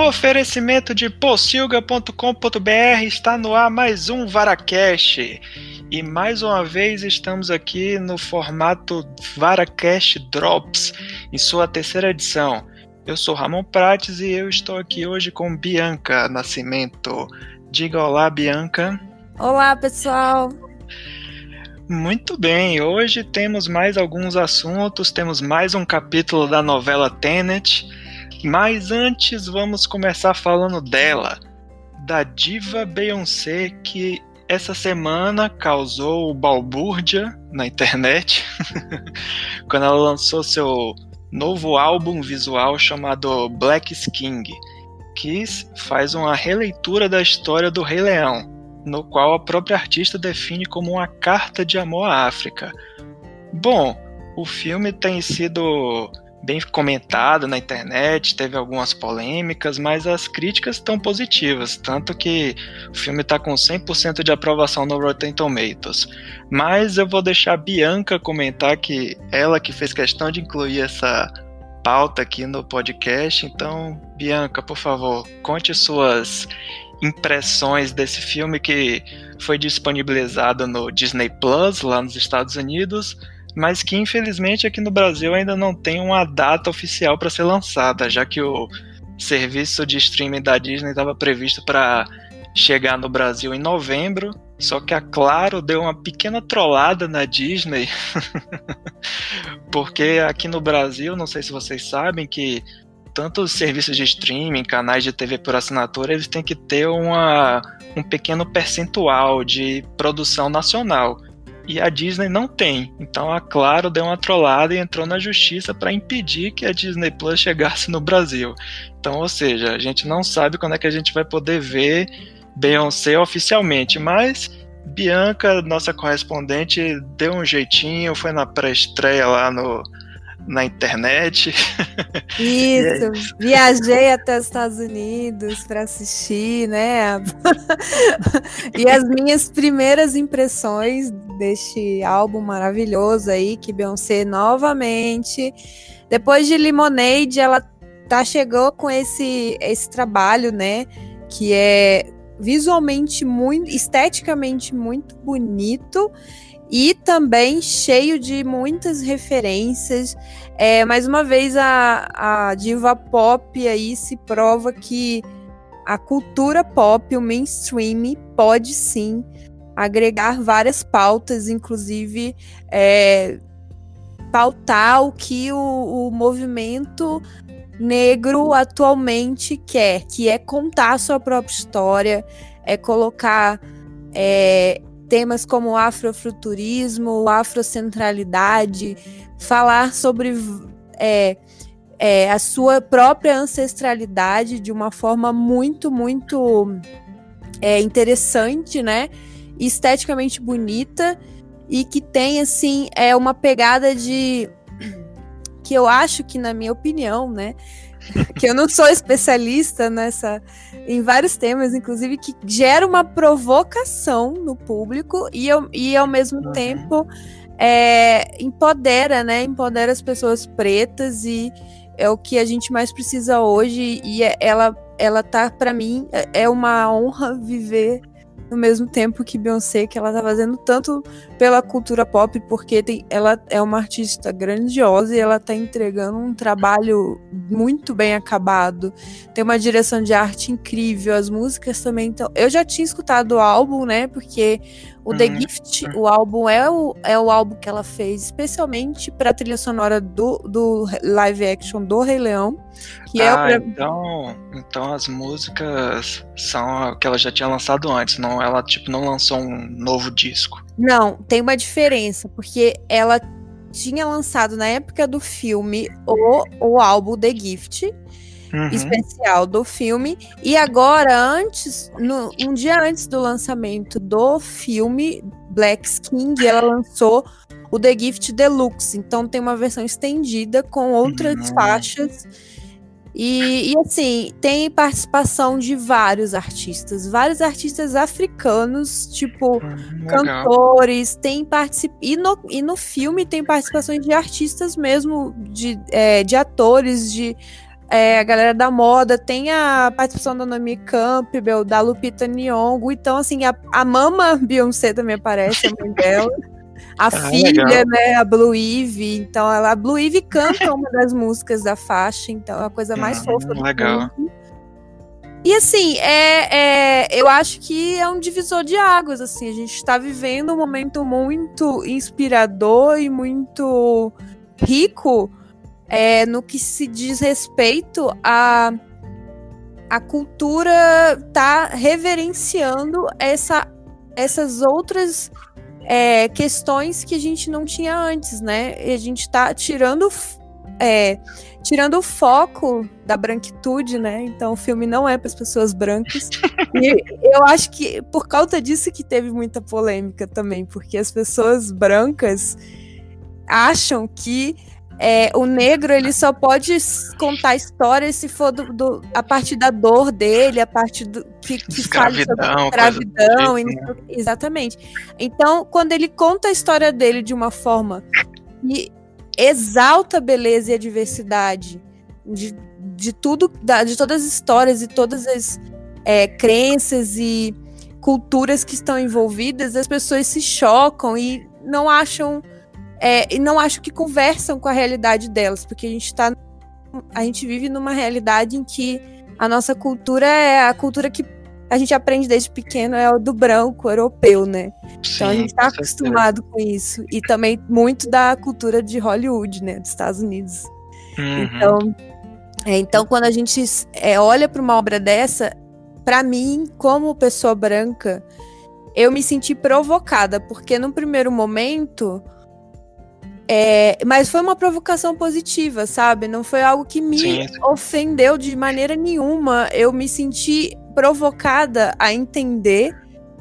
oferecimento de pocilga.com.br está no ar mais um Varacast. E mais uma vez estamos aqui no formato Varacast Drops, em sua terceira edição. Eu sou Ramon Prates e eu estou aqui hoje com Bianca Nascimento. Diga olá, Bianca. Olá, pessoal. Muito bem, hoje temos mais alguns assuntos, temos mais um capítulo da novela Tenet, mas antes vamos começar falando dela, da diva Beyoncé, que essa semana causou balbúrdia na internet, quando ela lançou seu novo álbum visual chamado Black Skin, que faz uma releitura da história do Rei Leão, no qual a própria artista define como uma carta de amor à África. Bom, o filme tem sido bem comentado na internet, teve algumas polêmicas, mas as críticas estão positivas, tanto que o filme está com 100% de aprovação no Rotten Tomatoes. Mas eu vou deixar a Bianca comentar, que ela que fez questão de incluir essa pauta aqui no podcast. Então, Bianca, por favor, conte suas impressões desse filme que foi disponibilizado no Disney Plus, lá nos Estados Unidos, mas que infelizmente aqui no Brasil ainda não tem uma data oficial para ser lançada, já que o serviço de streaming da Disney estava previsto para chegar no Brasil em novembro, só que a Claro deu uma pequena trollada na Disney, porque aqui no Brasil, não sei se vocês sabem, que tanto os serviços de streaming, canais de TV por assinatura, eles têm que ter um pequeno percentual de produção nacional. E a Disney não tem. Então a Claro deu uma trollada e entrou na justiça para impedir que a Disney Plus chegasse no Brasil. Então, ou seja, a gente não sabe quando é que a gente vai poder ver Beyoncé oficialmente, mas Bianca, nossa correspondente, deu um jeitinho, foi na pré-estreia lá na internet. Isso, viajei até os Estados Unidos para assistir, né? E as minhas primeiras impressões deste álbum maravilhoso aí, que Beyoncé novamente, depois de Lemonade, ela chegou com esse trabalho, né? Que é visualmente muito, esteticamente muito bonito, e também cheio de muitas referências. Mais uma vez a diva pop aí se prova que a cultura pop, o mainstream, pode sim agregar várias pautas, inclusive pautar o que o movimento negro atualmente quer, que é contar a sua própria história, é colocar temas como o afrofuturismo, afrocentralidade, falar sobre a sua própria ancestralidade de uma forma muito, muito interessante, né? Esteticamente bonita, e que tem, assim, uma pegada que eu acho que, na minha opinião, né? Que eu não sou especialista em vários temas, inclusive, que gera uma provocação no público e ao mesmo tempo empodera, né? Empodera as pessoas pretas, e é o que a gente mais precisa hoje. E ela tá, para mim, é uma honra viver no mesmo tempo que Beyoncé, que ela tá fazendo tanto pela cultura pop, porque ela é uma artista grandiosa e ela tá entregando um trabalho muito bem acabado, tem uma direção de arte incrível, as músicas também. Então, eu já tinha escutado o álbum, né, porque o The Gift, o álbum é o álbum que ela fez especialmente para a trilha sonora do live action do Rei Leão, que então as músicas são que ela já tinha lançado antes, não, ela não lançou um novo disco. Não, tem uma diferença, porque ela tinha lançado na época do filme o álbum The Gift, especial do filme, e agora, um dia antes do lançamento do filme Black Skin, ela lançou o The Gift Deluxe. Então tem uma versão estendida com outras faixas. E assim, tem participação de vários artistas africanos, tipo cantores, e no filme tem participações de artistas mesmo, de atores, de a galera da moda, tem a participação da Naomi Campbell, da Lupita Nyong'o, então assim, a mama Beyoncé também aparece, a mãe dela, a filha, legal. né, a Blue Ivy, então a Blue Ivy canta uma das músicas da faixa, então é a coisa mais fofa do legal. mundo. E assim, eu acho que é um divisor de águas, assim, a gente está vivendo um momento muito inspirador e muito rico no que se diz respeito a cultura tá reverenciando essas outras questões que a gente não tinha antes, né? E a gente tá tirando o foco da branquitude, né? Então o filme não é para as pessoas brancas. E eu acho que por causa disso que teve muita polêmica também, porque as pessoas brancas acham que o negro ele só pode contar histórias se for a partir da dor dele, a partir do que fale sobre escravidão. Exatamente. Então, quando ele conta a história dele de uma forma que exalta a beleza e a diversidade de tudo, de todas as histórias e todas as crenças e culturas que estão envolvidas, as pessoas se chocam e não acham que conversam com a realidade delas, porque a gente vive numa realidade em que a nossa cultura é a cultura que a gente aprende desde pequeno, é o do branco europeu, né? Sim, então a gente está acostumado com isso. E também muito da cultura de Hollywood, né? Dos Estados Unidos. Então quando a gente olha para uma obra dessa, para mim, como pessoa branca, eu me senti provocada, porque no primeiro momento... mas foi uma provocação positiva, sabe? Não foi algo que me ofendeu de maneira nenhuma. Eu me senti provocada a entender,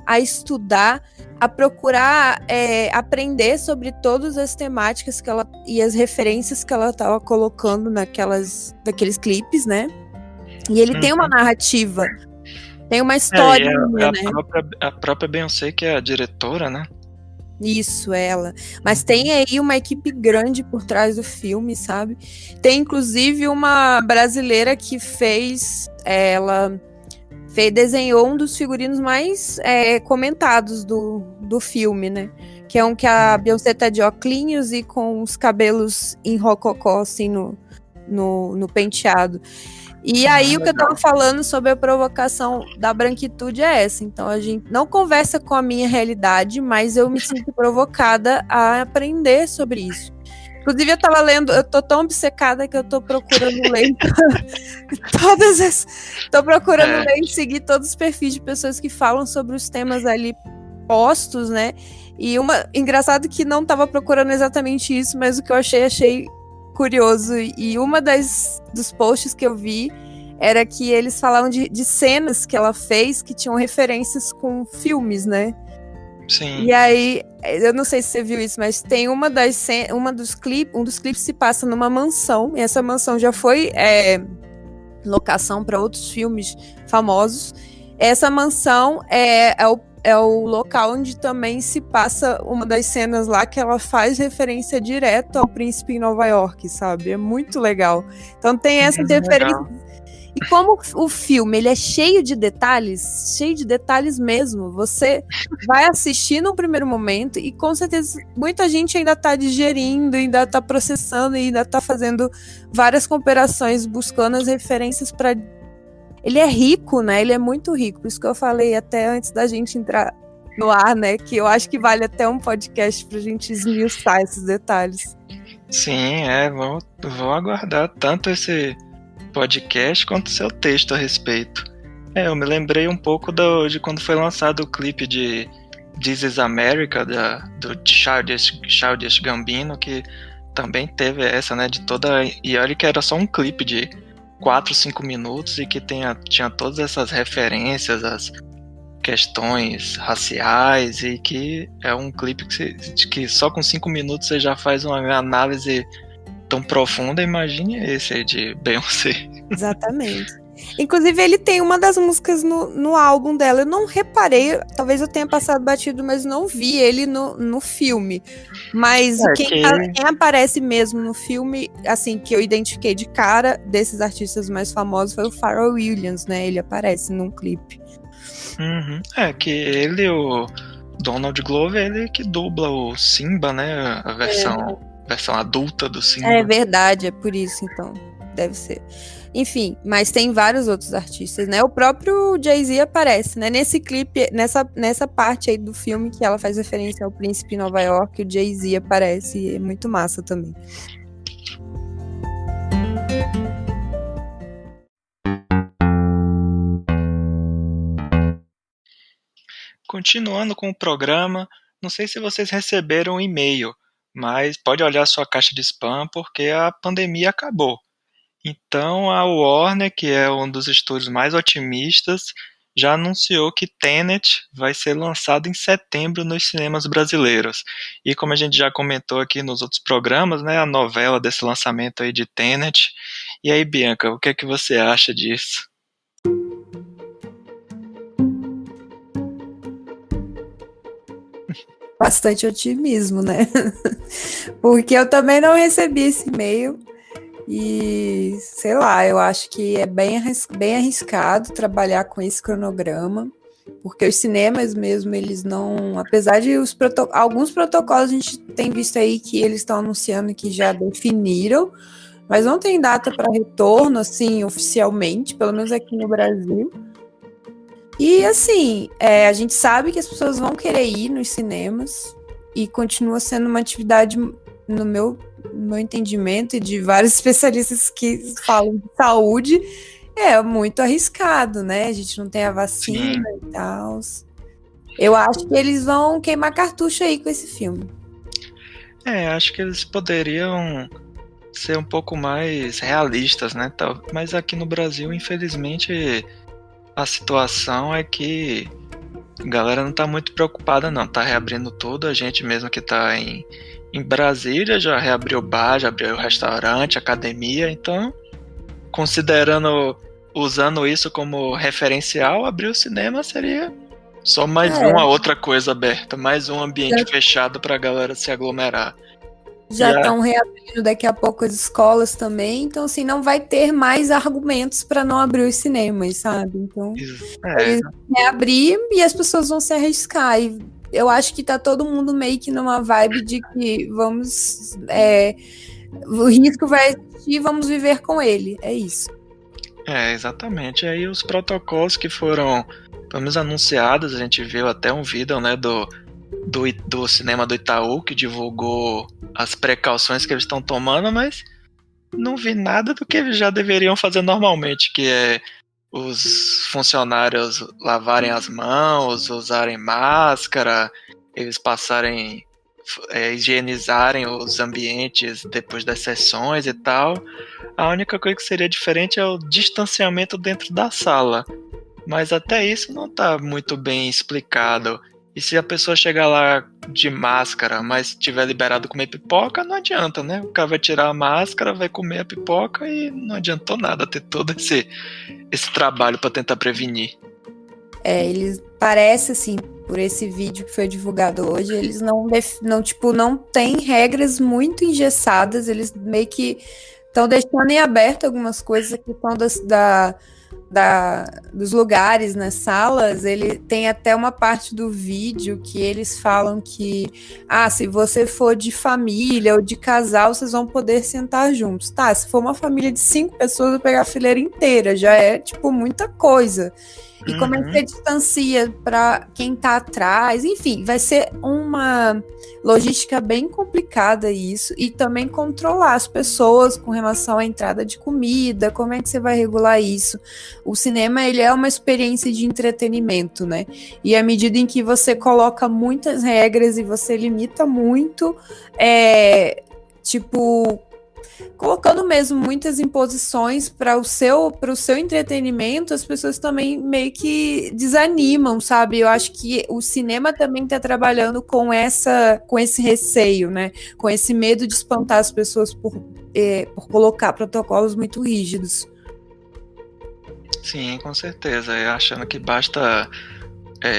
a estudar, a procurar aprender sobre todas as temáticas que ela e as referências que ela estava colocando daqueles clipes, né? E ele tem uma narrativa, tem uma história, né? A própria Beyoncé, que é a diretora, né? Isso, ela. Mas tem aí uma equipe grande por trás do filme, sabe? Tem inclusive uma brasileira que desenhou um dos figurinos mais comentados do filme, né? Que é um que a Beyoncé tá de óculos e com os cabelos em rococó, assim, no penteado. E aí o que eu tava falando sobre a provocação da branquitude é essa. Então a gente não conversa com a minha realidade, mas eu me sinto provocada a aprender sobre isso. Inclusive eu tava lendo, eu tô tão obcecada que eu tô procurando ler ler e seguir todos os perfis de pessoas que falam sobre os temas ali postos, né? E engraçado que não tava procurando exatamente isso, mas o que eu achei curioso, e uma dos posts que eu vi era que eles falavam de cenas que ela fez que tinham referências com filmes, né? Sim. E aí, eu não sei se você viu isso, mas tem um dos clipes se passa numa mansão, e essa mansão já foi locação para outros filmes famosos. Essa mansão é o local onde também se passa uma das cenas lá que ela faz referência direto ao Príncipe em Nova York, sabe? É muito legal. Então tem essa referência. E como o filme ele é cheio de detalhes mesmo, você vai assistir no primeiro momento e com certeza muita gente ainda tá digerindo, ainda tá processando e ainda tá fazendo várias comparações, buscando as referências para... Ele é rico, né? Ele é muito rico. Por isso que eu falei até antes da gente entrar no ar, né? Que eu acho que vale até um podcast pra gente esmiuçar esses detalhes. Sim, vou aguardar tanto esse podcast quanto o seu texto a respeito. Eu me lembrei um pouco de quando foi lançado o clipe de This Is America, do Childish Gambino, que também teve essa, né? E olha que era só um clipe de 4, 5 minutos e que tinha todas essas referências às questões raciais, e que é um clipe que só com 5 minutos você já faz uma análise tão profunda. Imagine esse aí de Beyoncé. Exatamente. Inclusive, ele tem uma das músicas no álbum dela. Eu não reparei, talvez eu tenha passado batido, mas não vi ele no filme. Mas quem aparece mesmo no filme, assim, que eu identifiquei de cara desses artistas mais famosos foi o Pharrell Williams, né? Ele aparece num clipe. Uhum. Que ele, o Donald Glover, ele que dubla o Simba, né? A versão adulta do Simba. É verdade, é por isso, então. Deve ser. Enfim, mas tem vários outros artistas, né? O próprio Jay-Z aparece, né? Nesse clipe, nessa parte aí do filme que ela faz referência ao Príncipe em Nova York, o Jay-Z aparece e é muito massa também. Continuando com o programa, não sei se vocês receberam um e-mail, mas pode olhar sua caixa de spam porque a pandemia acabou. Então a Warner, que é um dos estúdios mais otimistas, já anunciou que Tenet vai ser lançado em setembro nos cinemas brasileiros. E como a gente já comentou aqui nos outros programas, né, a novela desse lançamento aí de Tenet. E aí, Bianca, o que é que você acha disso? Bastante otimismo, né? Porque eu também não recebi esse e-mail. E, sei lá, eu acho que é bem arriscado trabalhar com esse cronograma, porque os cinemas mesmo, eles não... Apesar de alguns protocolos a gente tem visto aí que eles estão anunciando que já definiram, mas não tem data para retorno, assim, oficialmente, pelo menos aqui no Brasil. E, assim, a gente sabe que as pessoas vão querer ir nos cinemas e continua sendo uma atividade, no meu entendimento e de vários especialistas que falam de saúde, é muito arriscado, né? A gente não tem a vacina e tal. Eu acho que eles vão queimar cartucho aí com esse filme. Acho que eles poderiam ser um pouco mais realistas, né? Mas aqui no Brasil, infelizmente, a situação é que a galera não tá muito preocupada, não. Tá reabrindo tudo, a gente mesmo que tá em Brasília já reabriu o bar, já abriu o restaurante, academia, então, usando isso como referencial, abrir o cinema seria só mais uma outra coisa aberta, mais um ambiente fechado pra galera se aglomerar. Já estão reabrindo daqui a pouco as escolas também, então assim, não vai ter mais argumentos para não abrir os cinemas, sabe? Então, eles vão reabrir e as pessoas vão se arriscar. E eu acho que tá todo mundo meio que numa vibe de que vamos... o risco vai existir, vamos viver com ele. É isso. Exatamente. Aí os protocolos que foram, pelo menos anunciados, a gente viu até um vídeo, né, do cinema do Itaú, que divulgou as precauções que eles estão tomando, mas não vi nada do que eles já deveriam fazer normalmente, que é os funcionários lavarem as mãos, usarem máscara, eles higienizarem os ambientes depois das sessões e tal. A única coisa que seria diferente é o distanciamento dentro da sala, mas até isso não está muito bem explicado. E se a pessoa chegar lá de máscara, mas tiver liberado comer pipoca, não adianta, né? O cara vai tirar a máscara, vai comer a pipoca e não adiantou nada ter todo esse trabalho para tentar prevenir. Eles parecem, assim, por esse vídeo que foi divulgado hoje, eles não têm regras muito engessadas, eles meio que estão deixando em aberto algumas coisas, a questão dos lugares nas salas. Ele tem até uma parte do vídeo que eles falam que se você for de família ou de casal, vocês vão poder sentar juntos. Tá, se for uma família de 5 pessoas, eu pegar a fileira inteira, já é tipo muita coisa. E como é que você distancia para quem tá atrás? Enfim, vai ser uma logística bem complicada isso. E também controlar as pessoas com relação à entrada de comida. Como é que você vai regular isso? O cinema, ele é uma experiência de entretenimento, né? E à medida em que você coloca muitas regras e você limita muito, colocando mesmo muitas imposições para o seu entretenimento, as pessoas também meio que desanimam, sabe? Eu acho que o cinema também está trabalhando com esse receio, né? Com esse medo de espantar as pessoas por colocar protocolos muito rígidos. Sim, com certeza. E achando que basta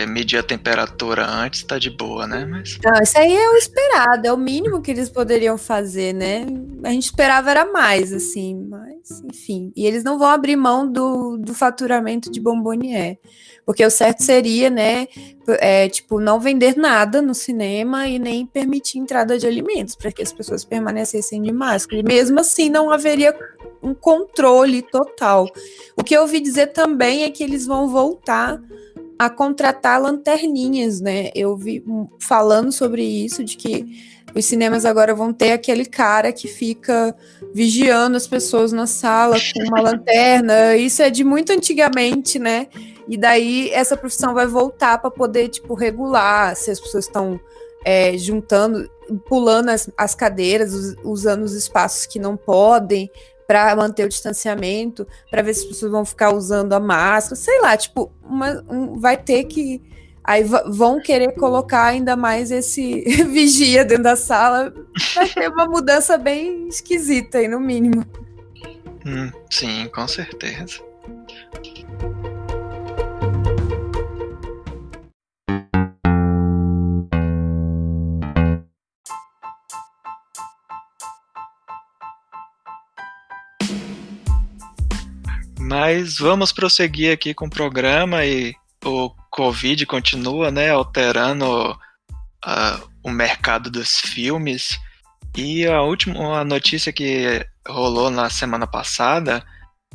medir a temperatura antes, tá de boa, né? Mas Não, isso aí é o esperado, é o mínimo que eles poderiam fazer, né? A gente esperava era mais, assim, mas enfim. E eles não vão abrir mão do faturamento de Bombonier, porque o certo seria, né, tipo, não vender nada no cinema e nem permitir entrada de alimentos, para que as pessoas permanecessem de máscara. E mesmo assim não haveria um controle total. O que eu ouvi dizer também é que eles vão voltar a contratar lanterninhas, né? Eu vi falando sobre isso, de que os cinemas agora vão ter aquele cara que fica vigiando as pessoas na sala com uma lanterna. Isso é de muito antigamente, né? E daí essa profissão vai voltar para poder, tipo, regular se as pessoas estão juntando, pulando as cadeiras, usando os espaços que não podem, para manter o distanciamento, para ver se as pessoas vão ficar usando a máscara, sei lá, tipo, vai ter que... Aí vão querer colocar ainda mais esse vigia dentro da sala. Vai ter uma mudança bem esquisita aí, no mínimo. Sim, com certeza. Mas vamos prosseguir aqui com o programa e o Covid continua, né, alterando o mercado dos filmes. E a última notícia que rolou na semana passada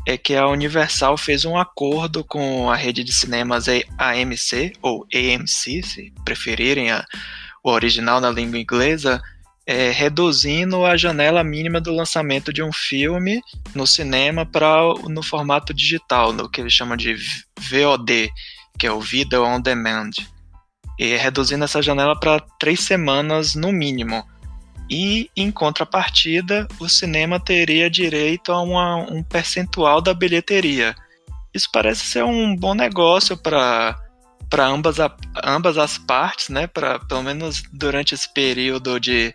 é que a Universal fez um acordo com a rede de cinemas AMC, ou AMC, se preferirem o original na língua inglesa, reduzindo a janela mínima do lançamento de um filme no cinema no formato digital, no que eles chamam de VOD, que é o Video On Demand, e reduzindo essa janela para 3 semanas no mínimo. E, em contrapartida, o cinema teria direito a um percentual da bilheteria. Isso parece ser um bom negócio para ambas as partes, né? Pelo menos durante esse período de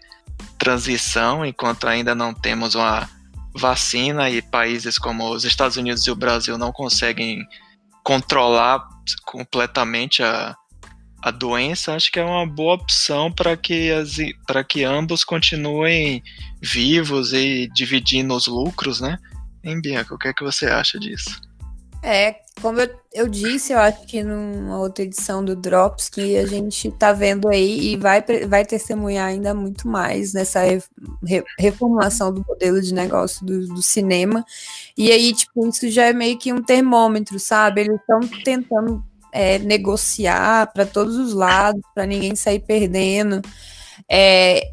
transição, enquanto ainda não temos uma vacina e países como os Estados Unidos e o Brasil não conseguem controlar completamente a doença. Acho que é uma boa opção para que ambos continuem vivos e dividindo os lucros, né? Hein, Bianca, o que é que você acha disso? Como eu disse, eu acho que numa outra edição do Drops, que a gente tá vendo aí e vai testemunhar ainda muito mais nessa reformulação do modelo de negócio do cinema. E aí, tipo, isso já é meio que um termômetro, sabe? Eles estão tentando negociar para todos os lados, para ninguém sair perdendo.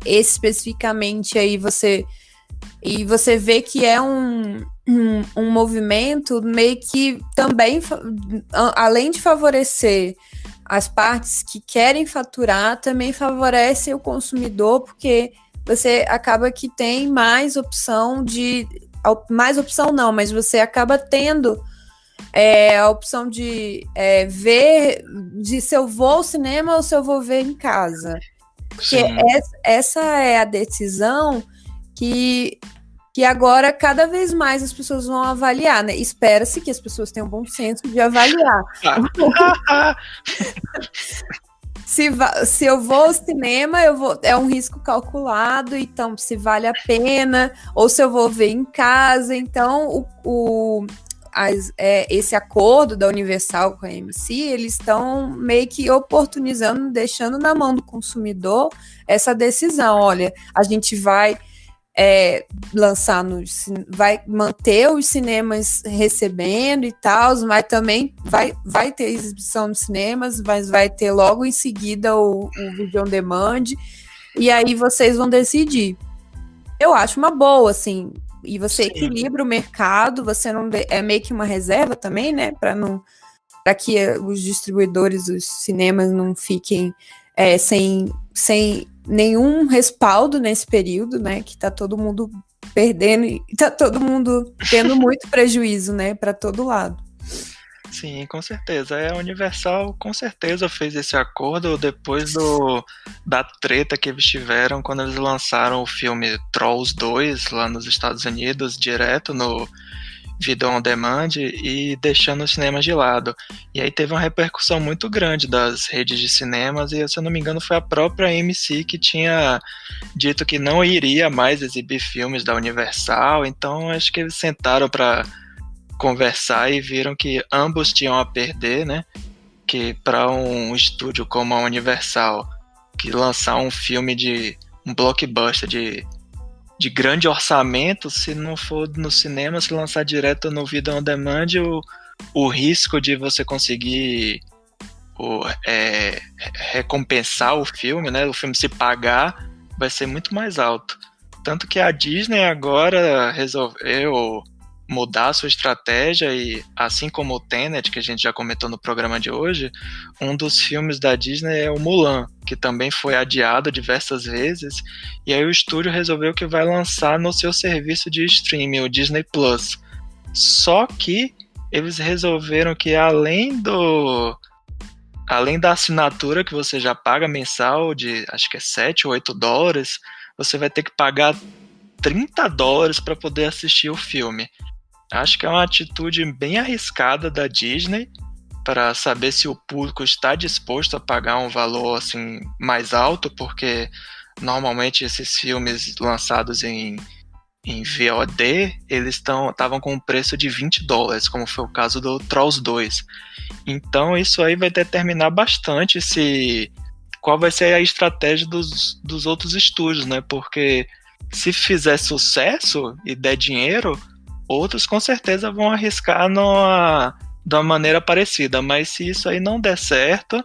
Especificamente aí você vê que é um movimento meio que também, além de favorecer as partes que querem faturar, também favorece o consumidor, porque você acaba que tem mais opção mas você acaba tendo a opção de ver se eu vou ao cinema ou se eu vou ver em casa. Porque essa é a decisão que agora cada vez mais as pessoas vão avaliar, né? Espera-se que as pessoas tenham bom senso de avaliar. Se eu vou ao cinema, é um risco calculado, então se vale a pena, ou se eu vou ver em casa. Então, esse acordo da Universal com a AMC, eles estão meio que oportunizando, deixando na mão do consumidor essa decisão. Olha, a gente vai vai manter os cinemas recebendo e tal, mas também vai ter exibição nos cinemas, mas vai ter logo em seguida o Video On Demand, e aí vocês vão decidir. Eu acho uma boa, assim, e você equilibra o mercado, você não é meio que uma reserva também, né, para que os distribuidores dos cinemas não fiquem sem nenhum respaldo nesse período, né, que tá todo mundo perdendo e tá todo mundo tendo muito prejuízo, né, para todo lado. Sim, com certeza. A Universal com certeza fez esse acordo depois da treta que eles tiveram quando eles lançaram o filme Trolls 2 lá nos Estados Unidos, direto no Video on Demand e deixando os cinemas de lado. E aí teve uma repercussão muito grande das redes de cinemas e, se eu não me engano, foi a própria AMC que tinha dito que não iria mais exibir filmes da Universal. Então acho que eles sentaram para conversar e viram que ambos tinham a perder, né? Que para um estúdio como a Universal, que lançar um filme um blockbuster de grande orçamento, se não for no cinema, se lançar direto no Video on Demand, o risco de você conseguir recompensar o filme, né, o filme se pagar, vai ser muito mais alto. Tanto que a Disney agora resolveu mudar a sua estratégia e, assim como o Tenet, que a gente já comentou no programa de hoje, um dos filmes da Disney é o Mulan, que também foi adiado diversas vezes, e aí o estúdio resolveu que vai lançar no seu serviço de streaming, o Disney Plus. Só que eles resolveram que além da assinatura que você já paga mensal de, acho que é $7 ou $8, você vai ter que pagar $30 para poder assistir o filme. Acho que é uma atitude bem arriscada da Disney para saber se o público está disposto a pagar um valor assim mais alto, porque normalmente esses filmes lançados em VOD, eles estavam com um preço de $20, como foi o caso do Trolls 2. Então isso aí vai determinar bastante qual vai ser a estratégia dos outros estúdios, né? Porque se fizer sucesso e der dinheiro, outros com certeza vão arriscar de uma maneira parecida, mas se isso aí não der certo,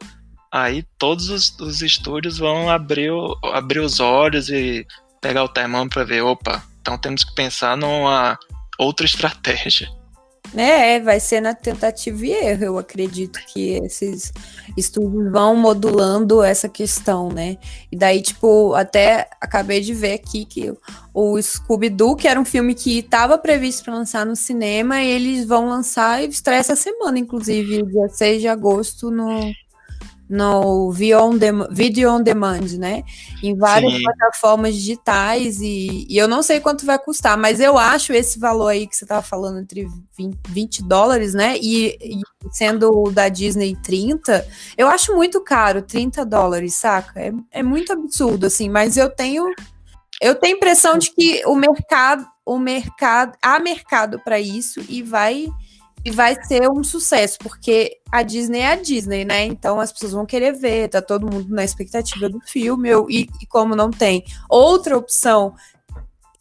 aí todos os estúdios vão abrir os olhos e pegar o termômetro para ver, opa, então temos que pensar numa outra estratégia. Vai ser na tentativa e erro, eu acredito que esses estúdios vão modulando essa questão, né? E daí, tipo, até acabei de ver aqui que o Scooby-Doo, que era um filme que estava previsto para lançar no cinema, eles vão lançar e estreia essa semana, inclusive, dia 6 de agosto, no Video on Demand, né? Em várias plataformas digitais e eu não sei quanto vai custar, mas eu acho esse valor aí que você estava falando entre $20, né? E sendo o da Disney 30, eu acho muito caro, $30, saca? É muito absurdo, assim, mas eu tenho a impressão de que há mercado para isso e vai ser um sucesso, porque a Disney é a Disney, né? Então as pessoas vão querer ver, tá todo mundo na expectativa do filme, e como não tem outra opção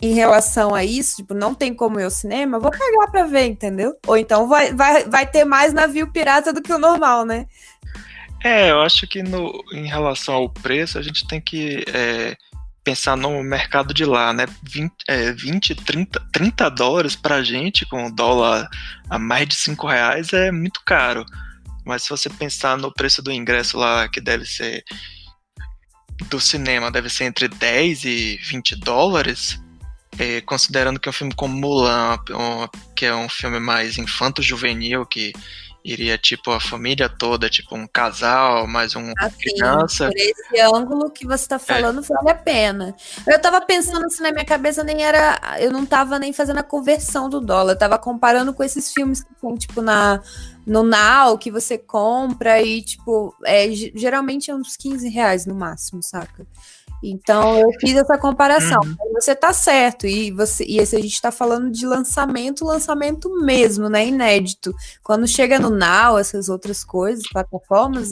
em relação a isso, tipo, não tem como ir ao cinema, vou pagar pra ver, entendeu? Ou então vai ter mais navio pirata do que o normal, né? Eu acho que em relação ao preço, a gente tem que pensar no mercado de lá, né? 20, 30 dólares pra gente, com o dólar a mais de R$5 é muito caro. Mas se você pensar no preço do ingresso lá, que deve ser do cinema, deve ser entre 10 e 20 dólares, considerando que é um filme como Mulan, que é um filme mais infanto-juvenil, que iria, tipo, a família toda, tipo, um casal, mais uma criança. Por esse ângulo que você tá falando, vale a pena. Eu tava pensando assim na minha cabeça, eu não tava nem fazendo a conversão do dólar, eu tava comparando com esses filmes que tem, tipo, no Now, que você compra e, tipo, geralmente é uns R$15 no máximo, saca? Então eu fiz essa comparação. Você tá certo, e esse a gente tá falando de lançamento mesmo, né? Inédito. Quando chega no Now, essas outras coisas, plataformas,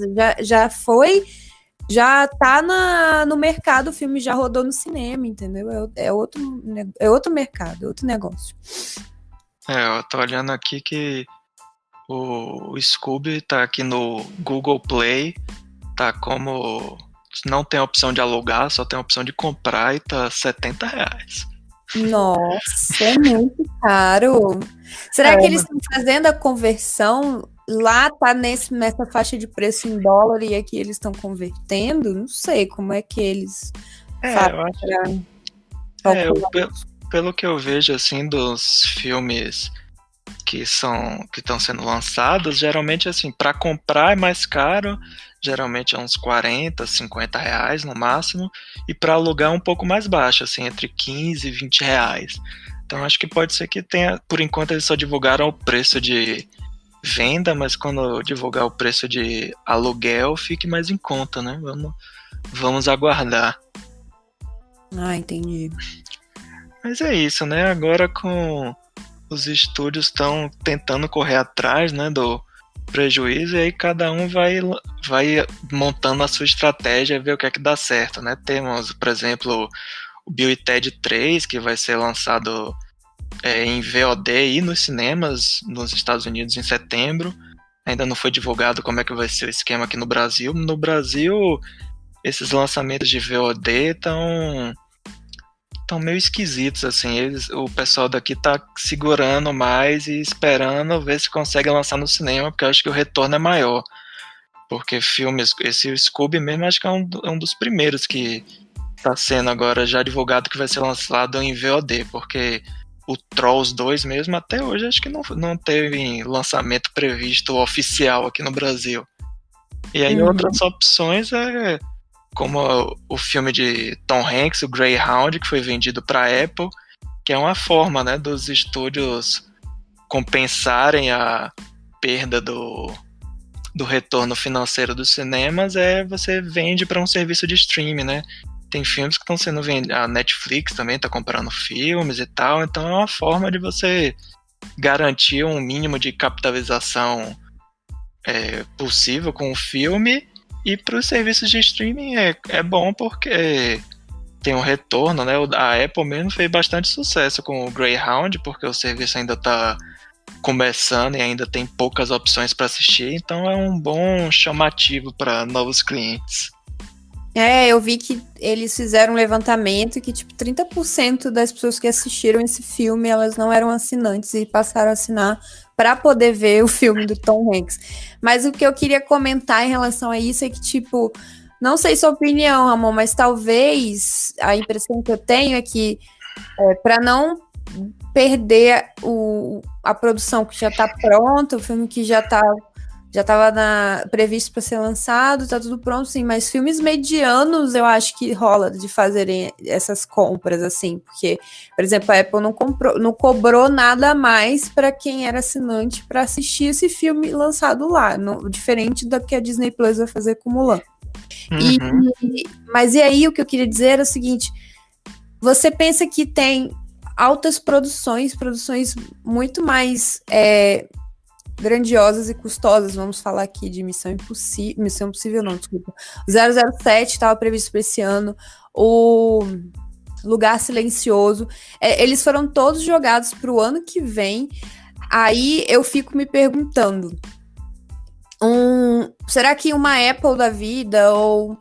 já tá no mercado, o filme já rodou no cinema, entendeu? É outro mercado, é outro negócio. Eu tô olhando aqui que o Scooby tá aqui no Google Play, tá como... não tem a opção de alugar, só tem a opção de comprar e tá R$70. Nossa, é muito caro. Será que eles estão fazendo a conversão? Lá tá nessa faixa de preço em dólar e aqui eles estão convertendo? Não sei como é que eles fazem. Pelo que eu vejo assim dos filmes que estão sendo lançados, geralmente assim, para comprar é mais caro, geralmente é uns R$40, R$50 no máximo, e para alugar é um pouco mais baixo, assim, entre R$15 e R$20. Então acho que pode ser que tenha, por enquanto eles só divulgaram o preço de venda, mas quando divulgar o preço de aluguel fique mais em conta, né? Vamos aguardar. Ah, entendi. Mas é isso, né? Agora com os estúdios estão tentando correr atrás, né, do prejuízo, e aí cada um vai montando a sua estratégia, ver o que é que dá certo, né? Temos, por exemplo, o Bill e Ted 3, que vai ser lançado em VOD e nos cinemas nos Estados Unidos em setembro. Ainda não foi divulgado como é que vai ser o esquema aqui no Brasil. No Brasil, esses lançamentos de VOD estão meio esquisitos, assim. O pessoal daqui tá segurando mais e esperando ver se consegue lançar no cinema, porque eu acho que o retorno é maior. Porque filmes, esse Scooby mesmo, acho que é um dos primeiros que tá sendo agora já divulgado que vai ser lançado em VOD, porque o Trolls 2 mesmo, até hoje, acho que não teve lançamento previsto oficial aqui no Brasil. E aí outras opções como o filme de Tom Hanks, o Greyhound, que foi vendido para a Apple, que é uma forma, né, dos estúdios compensarem a perda do retorno financeiro dos cinemas, você vende para um serviço de streaming, né? Tem filmes que estão sendo vendidos, a Netflix também está comprando filmes e tal, então é uma forma de você garantir um mínimo de capitalização possível com o filme. E para os serviços de streaming é bom porque tem um retorno, né? A Apple mesmo fez bastante sucesso com o Greyhound, porque o serviço ainda está começando e ainda tem poucas opções para assistir, então é um bom chamativo para novos clientes. Eu vi que eles fizeram um levantamento que, tipo, 30% das pessoas que assistiram esse filme, elas não eram assinantes e passaram a assinar para poder ver o filme do Tom Hanks. Mas o que eu queria comentar em relação a isso é que, tipo, não sei sua opinião, Ramon, mas talvez a impressão que eu tenho é que para não perder a produção que já está pronta, o filme que já estava previsto para ser lançado, tá tudo pronto, sim, mas filmes medianos eu acho que rola de fazerem essas compras, assim, porque, por exemplo, a Apple não cobrou nada a mais para quem era assinante para assistir esse filme lançado lá, diferente do que a Disney Plus vai fazer com Mulan. Mas e aí, o que eu queria dizer era o seguinte, você pensa que tem altas produções muito mais grandiosas e custosas, vamos falar aqui de Missão Impossível não, desculpa. O 007 estava previsto para esse ano, o Lugar Silencioso, eles foram todos jogados para o ano que vem. Aí eu fico me perguntando, será que uma Apple da vida ou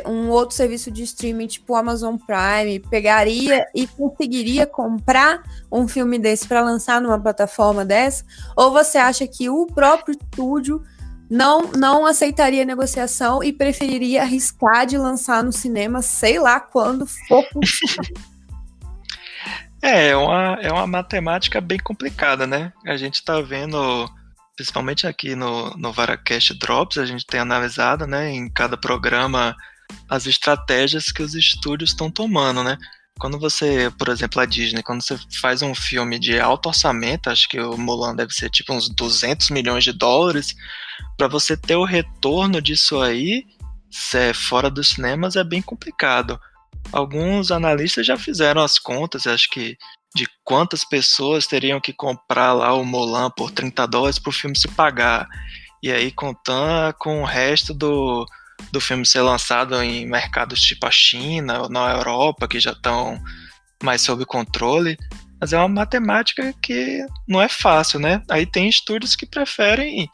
um outro serviço de streaming tipo o Amazon Prime pegaria e conseguiria comprar um filme desse para lançar numa plataforma dessa? Ou você acha que o próprio estúdio não aceitaria negociação e preferiria arriscar de lançar no cinema, sei lá quando for possível? É uma matemática bem complicada, né? A gente está vendo, principalmente aqui no Varacast Drops, a gente tem analisado, né, em cada programa as estratégias que os estúdios estão tomando, né? Quando você, por exemplo, a Disney, quando você faz um filme de alto orçamento, acho que o Mulan deve ser tipo uns 200 milhões de dólares, para você ter o retorno disso aí, fora dos cinemas, é bem complicado. Alguns analistas já fizeram as contas, acho que de quantas pessoas teriam que comprar lá o Mulan por $30 para o filme se pagar. E aí contando com o resto do filme ser lançado em mercados tipo a China ou na Europa, que já estão mais sob controle. Mas é uma matemática que não é fácil, né? Aí tem estúdios que preferem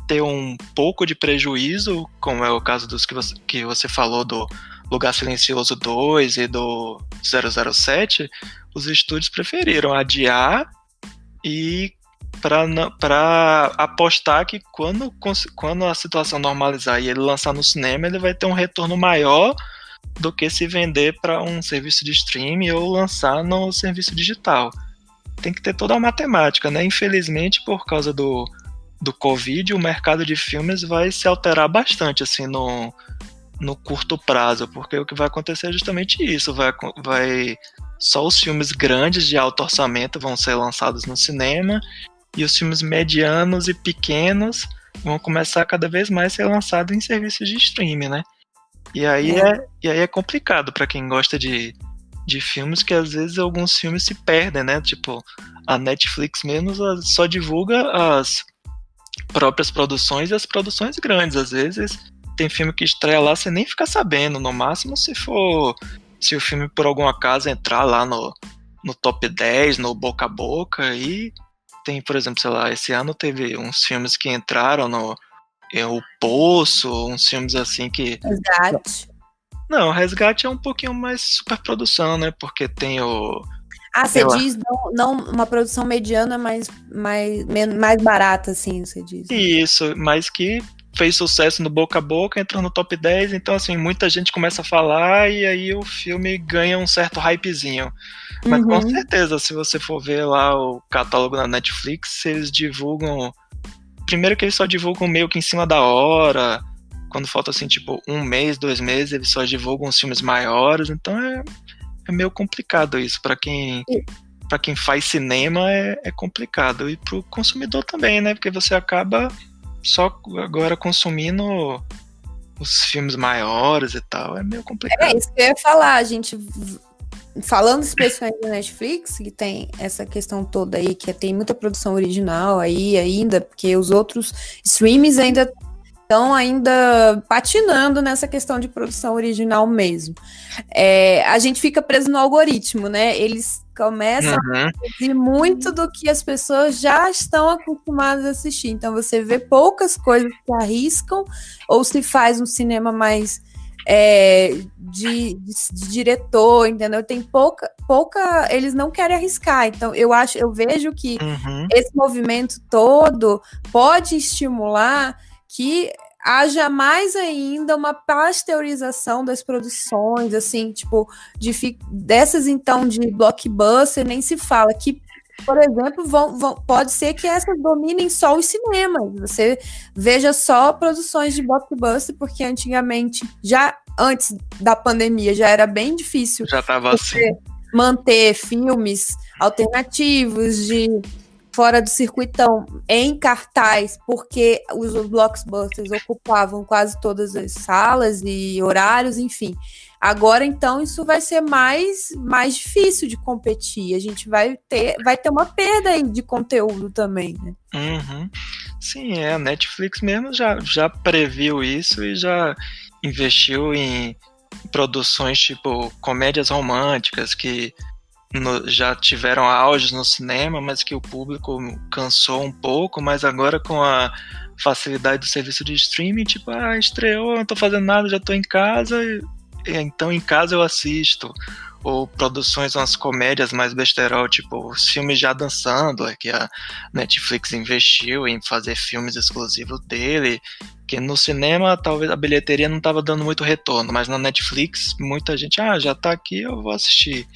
ter um pouco de prejuízo, como é o caso dos que você falou do Lugar Silencioso 2 e do 007, os estúdios preferiram adiar e para apostar que quando a situação normalizar e ele lançar no cinema, ele vai ter um retorno maior do que se vender para um serviço de streaming ou lançar no serviço digital. Tem que ter toda a matemática, né? Infelizmente, por causa do Covid, o mercado de filmes vai se alterar bastante assim, no curto prazo, porque o que vai acontecer é justamente isso, só os filmes grandes de alto orçamento vão ser lançados no cinema, e os filmes medianos e pequenos vão começar cada vez mais a ser lançados em serviços de streaming, né? E aí é complicado para quem gosta de filmes, que às vezes alguns filmes se perdem, né? Tipo, a Netflix mesmo só divulga as próprias produções e as produções grandes. Às vezes tem filme que estreia lá, você nem fica sabendo. No máximo, se o filme por algum acaso entrar lá no top 10, no boca a boca, e tem, por exemplo, sei lá, esse ano teve uns filmes que entraram no O Poço, uns filmes assim que... Resgate. Não, o Resgate é um pouquinho mais superprodução, né? Porque tem o... Você diz não uma produção mediana, mas mais barata, assim, você diz. Isso, mas que fez sucesso no boca a boca, entrou no top 10, então assim, muita gente começa a falar e aí o filme ganha um certo hypezinho. Mas com certeza, se você for ver lá o catálogo na Netflix, eles divulgam... Primeiro que eles só divulgam meio que em cima da hora, quando falta assim, tipo, 1 mês, 2 meses, eles só divulgam os filmes maiores, então é meio complicado isso. Pra quem faz cinema é complicado, e pro consumidor também, né? Porque você acaba só agora consumindo os filmes maiores e tal, é meio complicado. É isso que eu ia falar, a gente falando especialmente da Netflix, que tem essa questão toda aí, que tem muita produção original aí ainda, porque os outros streams ainda estão patinando nessa questão de produção original mesmo. A gente fica preso no algoritmo, né? Eles começam a produzir muito do que as pessoas já estão acostumadas a assistir. Então você vê poucas coisas que arriscam, ou se faz um cinema mais de diretor, entendeu? Tem pouca, eles não querem arriscar. Então eu vejo que esse movimento todo pode estimular que haja mais ainda uma pasteurização das produções, assim, tipo, dessas então de blockbuster, nem se fala, que, por exemplo, pode ser que essas dominem só os cinemas, você veja só produções de blockbuster, porque antigamente, já antes da pandemia, já era bem difícil já tava assim, manter filmes alternativos fora do circuitão em cartaz, porque os blockbusters ocupavam quase todas as salas e horários, enfim. Agora, então, isso vai ser mais difícil de competir. A gente vai ter uma perda aí de conteúdo também, né? Sim, a Netflix mesmo já previu isso e já investiu em produções tipo comédias românticas que já tiveram auges no cinema, mas que o público cansou um pouco, mas agora com a facilidade do serviço de streaming, tipo, estreou, não tô fazendo nada, já tô em casa, então em casa eu assisto. Ou produções, umas comédias mais besterol, tipo os filmes de Adam Sandler, que a Netflix investiu em fazer filmes exclusivos dele, que no cinema talvez a bilheteria não estava dando muito retorno, mas na Netflix muita gente, já tá aqui, eu vou assistir.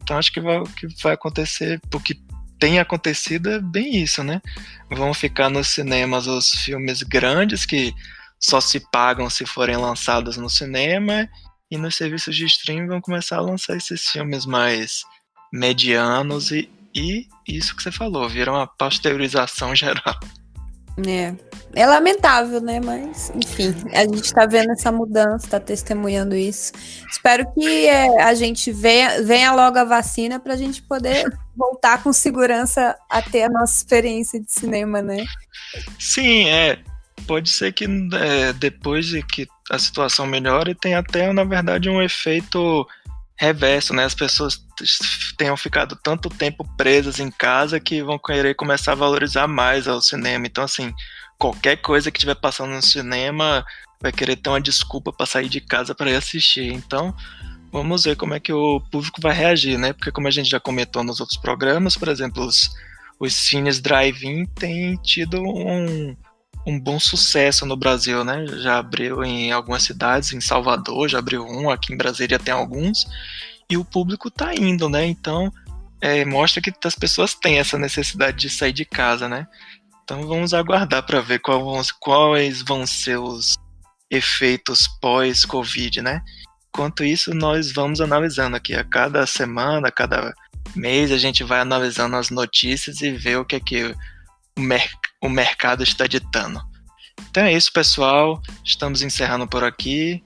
Então acho que o que vai acontecer, o que tem acontecido é bem isso, né? Vão ficar nos cinemas os filmes grandes que só se pagam se forem lançados no cinema, e nos serviços de streaming vão começar a lançar esses filmes mais medianos e isso que você falou, vira uma pasteurização geral. É lamentável, né? Mas, enfim, a gente tá vendo essa mudança, tá testemunhando isso. Espero que a gente venha logo a vacina pra gente poder voltar com segurança a ter a nossa experiência de cinema, né? Sim, pode ser que depois de que a situação melhore, tem até, na verdade, um efeito reverso, né? As pessoas tenham ficado tanto tempo presas em casa que vão querer começar a valorizar mais o cinema. Então, assim, qualquer coisa que estiver passando no cinema vai querer ter uma desculpa para sair de casa para ir assistir. Então, vamos ver como é que o público vai reagir, né? Porque como a gente já comentou nos outros programas, por exemplo, os cines drive-in têm tido um bom sucesso no Brasil, né? Já abriu em algumas cidades, em Salvador já abriu um, aqui em Brasília tem alguns, e o público tá indo, né? Então, mostra que as pessoas têm essa necessidade de sair de casa, né? Então vamos aguardar para ver quais vão ser os efeitos pós-Covid, né? Enquanto isso, nós vamos analisando aqui a cada semana, a cada mês, a gente vai analisando as notícias e ver o que é que o mercado está ditando. Então é isso, pessoal. Estamos encerrando por aqui.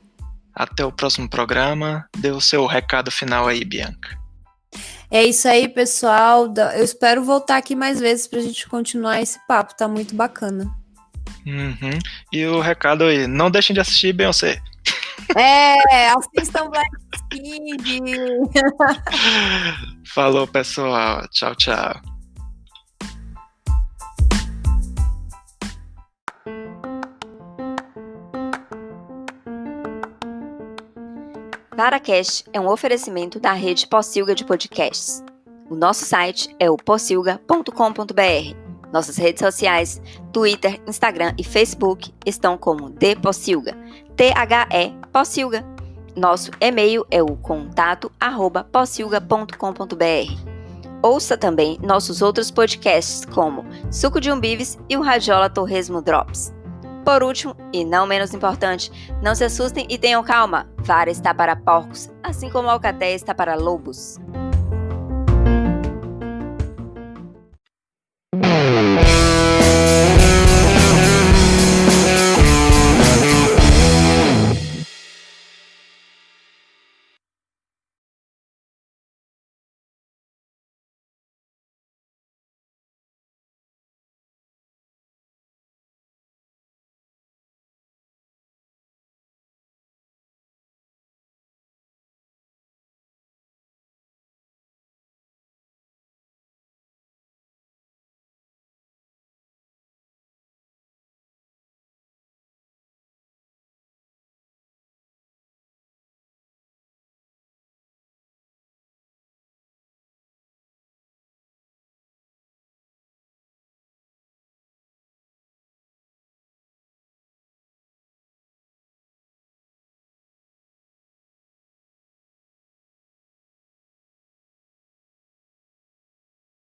Até o próximo programa. Dê o seu recado final aí, Bianca. É isso aí, pessoal. Eu espero voltar aqui mais vezes pra gente continuar esse papo. Tá muito bacana. Uhum. E o recado aí, não deixem de assistir Beyoncé. Assistam Black Kid. Falou, pessoal. Tchau, tchau. VaraCast é um oferecimento da rede Pocilga de podcasts. O nosso site é o pocilga.com.br. Nossas redes sociais, Twitter, Instagram e Facebook estão como The Pocilga, THE Pocilga. Nosso e-mail é o contato@pocilga.com.br. Ouça também nossos outros podcasts como Suco de Umbives e o Radiola Torresmo Drops. Por último, e não menos importante, não se assustem e tenham calma. Vara está para porcos, assim como Alcatéia está para lobos.